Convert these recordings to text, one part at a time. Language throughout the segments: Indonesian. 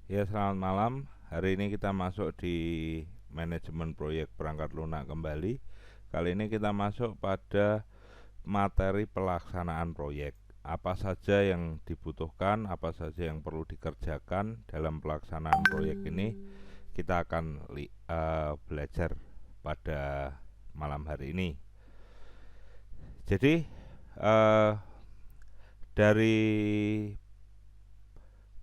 Ya, selamat malam. Hari ini kita masuk di manajemen proyek perangkat lunak kembali. Kali ini kita masuk pada materi pelaksanaan proyek. Apa saja yang dibutuhkan, apa saja yang perlu dikerjakan dalam pelaksanaan proyek ini, kita akan belajar pada malam hari ini. Jadi, uh, dari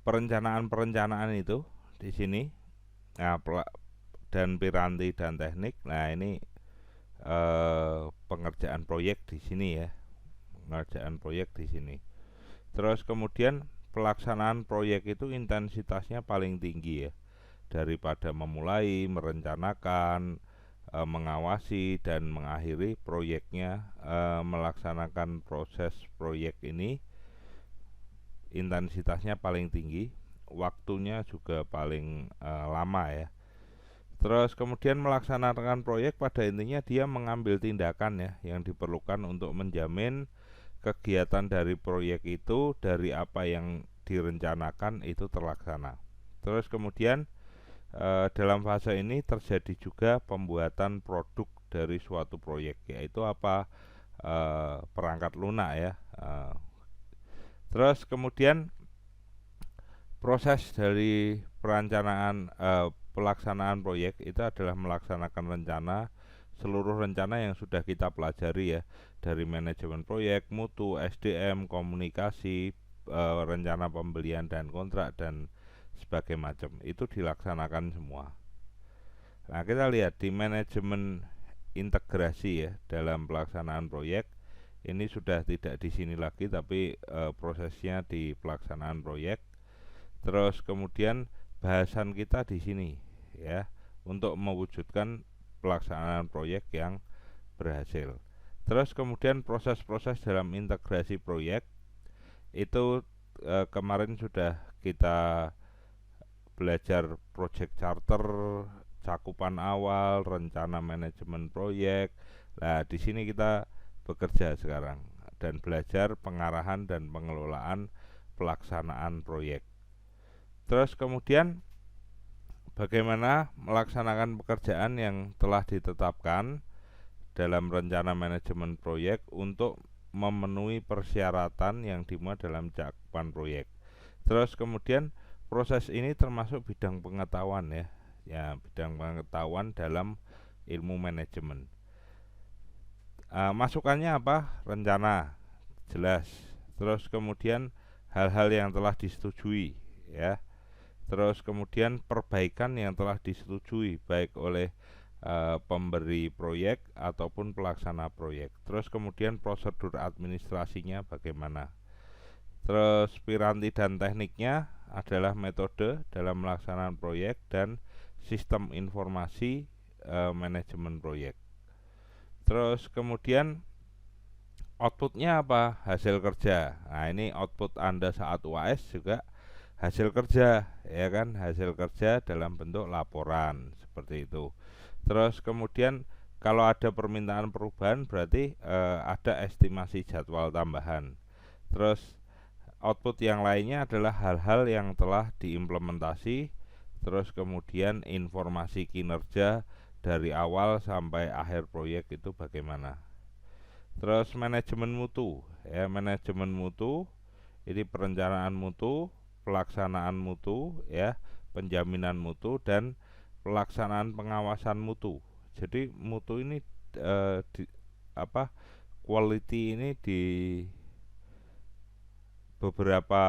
perencanaan-perencanaan itu di sini, nah, dan piranti dan teknik. Nah, ini pengerjaan proyek di sini ya, pengerjaan proyek di sini. Terus kemudian pelaksanaan proyek itu intensitasnya paling tinggi ya, daripada memulai, merencanakan, mengawasi dan mengakhiri proyeknya. Melaksanakan proses proyek ini intensitasnya paling tinggi, waktunya juga paling lama ya. Terus kemudian melaksanakan proyek pada intinya dia mengambil tindakan ya yang diperlukan untuk menjamin kegiatan dari proyek itu dari apa yang direncanakan itu terlaksana. Terus kemudian dalam fase ini terjadi juga pembuatan produk dari suatu proyek, yaitu apa, perangkat lunak ya. Terus kemudian proses dari perencanaan pelaksanaan proyek itu adalah melaksanakan rencana, seluruh rencana yang sudah kita pelajari ya, dari manajemen proyek, mutu, SDM, komunikasi, rencana pembelian dan kontrak dan sebagai macam itu dilaksanakan semua. Nah, kita lihat di manajemen integrasi ya dalam pelaksanaan proyek ini sudah tidak di sini lagi, tapi prosesnya di pelaksanaan proyek. Terus kemudian bahasan kita di sini ya untuk mewujudkan pelaksanaan proyek yang berhasil. Terus kemudian proses-proses dalam integrasi proyek itu kemarin sudah kita belajar project charter, cakupan awal, rencana manajemen proyek. Nah, di sini kita bekerja sekarang dan belajar pengarahan dan pengelolaan pelaksanaan proyek. Terus kemudian bagaimana melaksanakan pekerjaan yang telah ditetapkan dalam rencana manajemen proyek untuk memenuhi persyaratan yang dimuat dalam cakupan proyek. Terus kemudian proses ini termasuk bidang pengetahuan ya, bidang pengetahuan dalam ilmu manajemen. Masukannya apa? Rencana, jelas. Terus kemudian hal-hal yang telah disetujui ya. Terus kemudian perbaikan yang telah disetujui baik oleh pemberi proyek ataupun pelaksana proyek. Terus kemudian prosedur administrasinya bagaimana. Terus piranti dan tekniknya adalah metode dalam melaksanakan proyek dan sistem informasi manajemen proyek. Terus kemudian outputnya apa? Hasil kerja. Nah, ini output Anda saat UAS juga hasil kerja ya kan, hasil kerja dalam bentuk laporan seperti itu. Terus kemudian kalau ada permintaan perubahan berarti ada estimasi jadwal tambahan. Terus output yang lainnya adalah hal-hal yang telah diimplementasi. Terus kemudian informasi kinerja dari awal sampai akhir proyek itu bagaimana. Terus manajemen mutu ya, manajemen mutu ini perencanaan mutu, pelaksanaan mutu ya, penjaminan mutu dan pelaksanaan pengawasan mutu. Jadi mutu ini quality ini di beberapa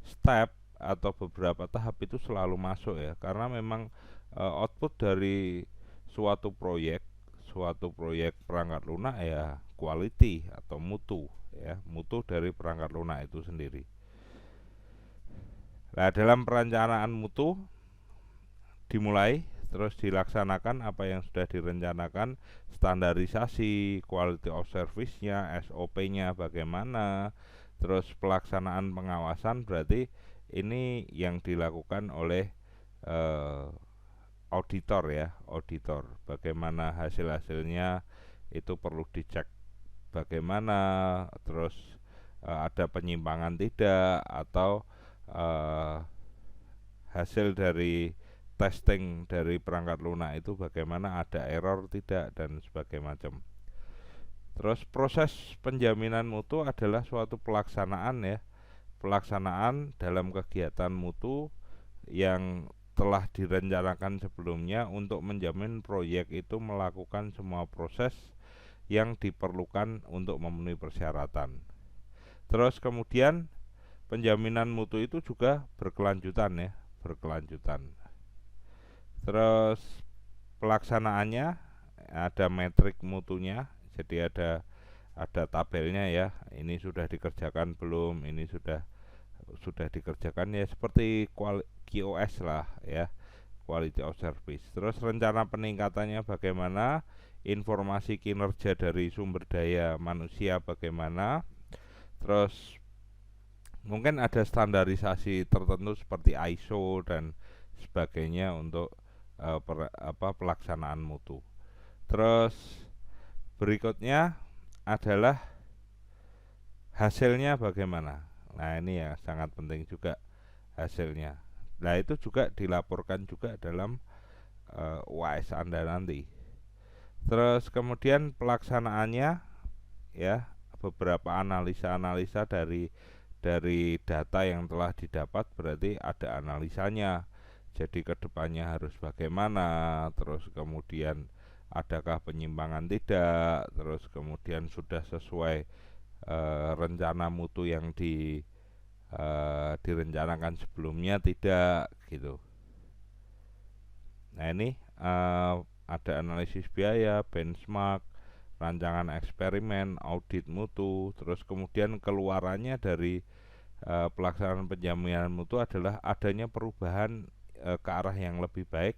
step atau beberapa tahap itu selalu masuk ya, karena memang output dari suatu proyek perangkat lunak ya quality atau mutu ya, mutu dari perangkat lunak itu sendiri. Nah, dalam perencanaan mutu dimulai terus dilaksanakan apa yang sudah direncanakan, standarisasi, quality of service-nya, SOP-nya bagaimana, terus pelaksanaan pengawasan berarti ini yang dilakukan oleh auditor ya, auditor. Bagaimana hasil-hasilnya itu perlu dicek bagaimana, terus ada penyimpangan tidak, atau eh, hasil dari testing dari perangkat lunak itu bagaimana, ada error tidak dan sebagainya macam. Terus proses penjaminan mutu adalah suatu pelaksanaan ya, pelaksanaan dalam kegiatan mutu yang telah direncanakan sebelumnya untuk menjamin proyek itu melakukan semua proses yang diperlukan untuk memenuhi persyaratan. Terus kemudian penjaminan mutu itu juga berkelanjutan ya, berkelanjutan. Terus pelaksanaannya ada metrik mutunya, jadi ada tabelnya ya. Ini sudah dikerjakan belum? Ini sudah dikerjakan ya, seperti QoS lah ya, quality of service. Terus rencana peningkatannya bagaimana? Informasi kinerja dari sumber daya manusia bagaimana? Terus mungkin ada standarisasi tertentu seperti ISO dan sebagainya untuk pelaksanaan mutu. Terus berikutnya adalah hasilnya bagaimana. Nah ini ya sangat penting juga hasilnya. Nah itu juga dilaporkan juga dalam UAS Anda nanti. Terus kemudian pelaksanaannya ya, beberapa analisa-analisa dari data yang telah didapat, berarti ada analisanya. Jadi kedepannya harus bagaimana, terus kemudian adakah penyimpangan tidak, terus kemudian sudah sesuai rencana mutu yang direncanakan sebelumnya tidak gitu. Nah ini ada analisis biaya, benchmark, rancangan eksperimen, audit mutu, terus kemudian keluarannya dari pelaksanaan penjaminan mutu adalah adanya perubahan ke arah yang lebih baik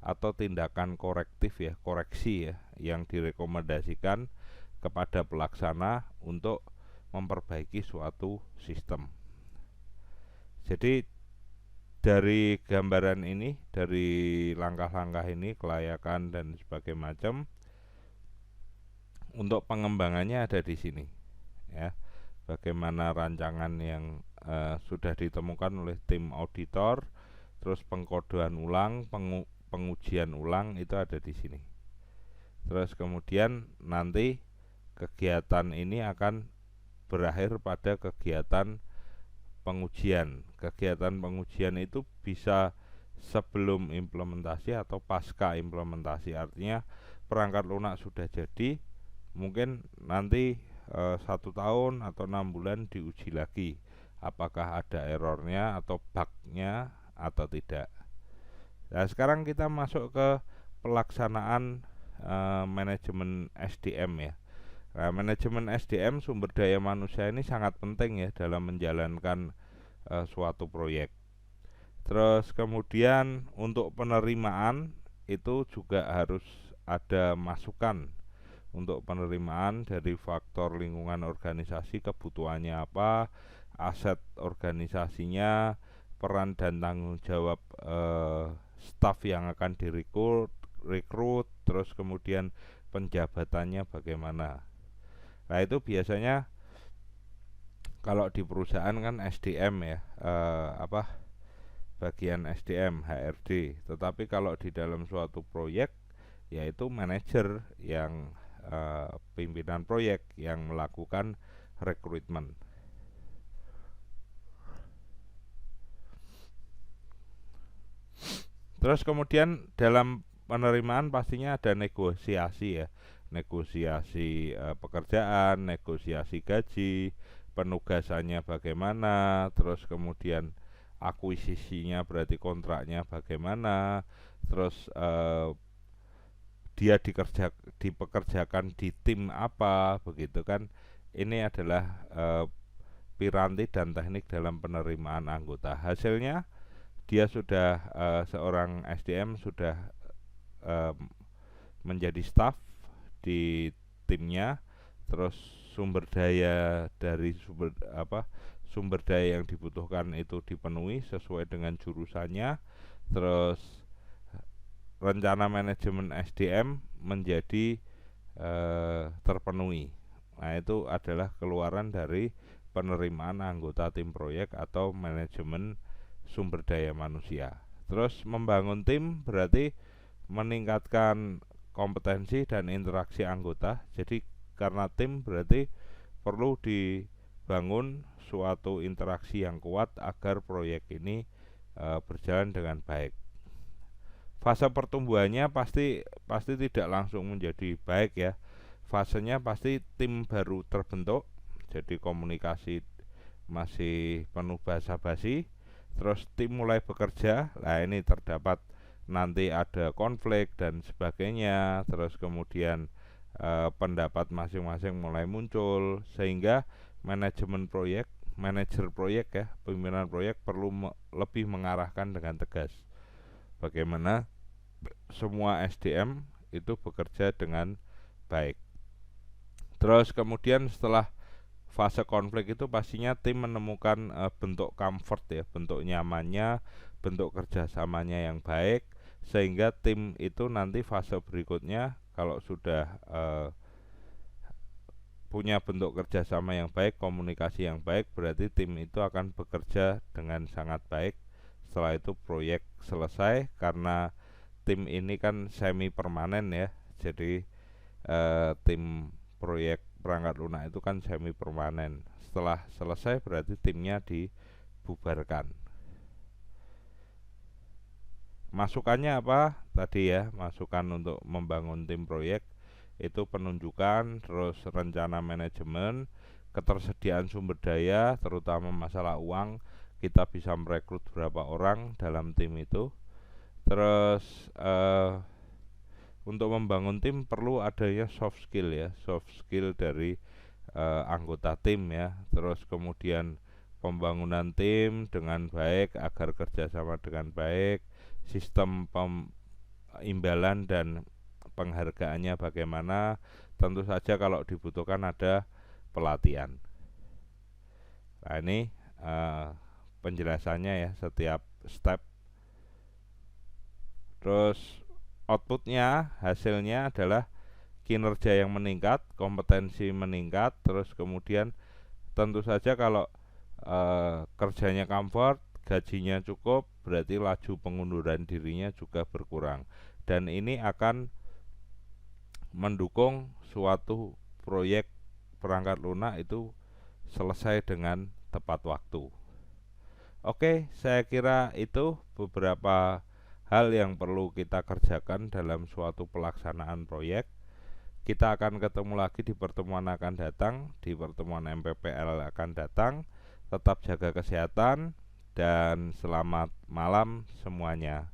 atau tindakan korektif ya, koreksi ya, yang direkomendasikan kepada pelaksana untuk memperbaiki suatu sistem. Jadi dari gambaran ini, dari langkah-langkah ini, kelayakan dan sebagainya macam, untuk pengembangannya ada di sini ya. Bagaimana rancangan yang sudah ditemukan oleh tim auditor, terus pengkodean ulang, pengujian ulang itu ada di sini. Terus kemudian nanti kegiatan ini akan berakhir pada kegiatan pengujian. Kegiatan pengujian itu bisa sebelum implementasi atau pasca implementasi. Artinya perangkat lunak sudah jadi, mungkin nanti 1 tahun atau 6 bulan diuji lagi apakah ada errornya atau bugnya atau tidak. Nah sekarang kita masuk ke pelaksanaan manajemen SDM ya. Nah, manajemen SDM, sumber daya manusia, ini sangat penting ya dalam menjalankan suatu proyek. Terus kemudian untuk penerimaan itu juga harus ada masukan untuk penerimaan dari faktor lingkungan organisasi, kebutuhannya apa, aset organisasinya, peran dan tanggung jawab staf yang akan direkrut, terus kemudian penjabatannya bagaimana. Nah itu biasanya kalau di perusahaan kan SDM ya, bagian SDM HRD. Tetapi kalau di dalam suatu proyek yaitu manajer yang pimpinan proyek yang melakukan rekrutmen. Terus kemudian dalam penerimaan pastinya ada negosiasi ya, negosiasi pekerjaan, negosiasi gaji, penugasannya bagaimana, terus kemudian akuisisinya berarti kontraknya bagaimana, terus dia dipekerjakan di tim apa, begitu kan. Ini adalah piranti dan teknik dalam penerimaan anggota. Hasilnya dia sudah seorang SDM sudah menjadi staff di timnya, terus sumber daya dari sumber daya yang dibutuhkan itu dipenuhi sesuai dengan jurusannya, terus rencana manajemen SDM menjadi terpenuhi. Nah itu adalah keluaran dari penerimaan anggota tim proyek atau manajemen sumber daya manusia. Terus membangun tim berarti meningkatkan kompetensi dan interaksi anggota. Jadi karena tim berarti perlu dibangun suatu interaksi yang kuat agar proyek ini berjalan dengan baik. Fase pertumbuhannya pasti tidak langsung menjadi baik ya. Fasenya pasti tim baru terbentuk, jadi komunikasi masih penuh basa-basi. Terus tim mulai bekerja, nah ini terdapat nanti ada konflik dan sebagainya. Terus kemudian pendapat masing-masing mulai muncul, sehingga manajemen proyek, manajer proyek ya, pimpinan proyek perlu lebih mengarahkan dengan tegas bagaimana semua SDM itu bekerja dengan baik. Terus kemudian setelah fase konflik itu pastinya tim menemukan bentuk comfort ya, bentuk nyamannya, bentuk kerjasamanya yang baik, sehingga tim itu nanti fase berikutnya kalau sudah punya bentuk kerjasama yang baik, komunikasi yang baik, berarti tim itu akan bekerja dengan sangat baik. Setelah itu proyek selesai, karena tim ini kan semi permanen ya, jadi tim proyek perangkat lunak itu kan semi permanen. Setelah selesai berarti timnya dibubarkan. Masukannya apa tadi ya? Masukan untuk membangun tim proyek itu penunjukan, terus rencana manajemen, ketersediaan sumber daya, terutama masalah uang, kita bisa merekrut berapa orang dalam tim itu. Terus untuk membangun tim perlu adanya soft skill ya, soft skill dari anggota tim ya. Terus kemudian pembangunan tim dengan baik agar kerjasama dengan baik, sistem imbalan dan penghargaannya bagaimana. Tentu saja kalau dibutuhkan ada pelatihan. Nah ini penjelasannya ya, setiap step. Terus outputnya, hasilnya adalah kinerja yang meningkat, kompetensi meningkat. Terus kemudian tentu saja kalau kerjanya comfort, gajinya cukup, berarti laju pengunduran dirinya juga berkurang. Dan ini akan mendukung suatu proyek perangkat lunak itu selesai dengan tepat waktu. Oke, saya kira itu beberapa hal yang perlu kita kerjakan dalam suatu pelaksanaan proyek. Kita akan ketemu lagi di pertemuan akan datang, di pertemuan MPPL akan datang. Tetap jaga kesehatan dan selamat malam semuanya.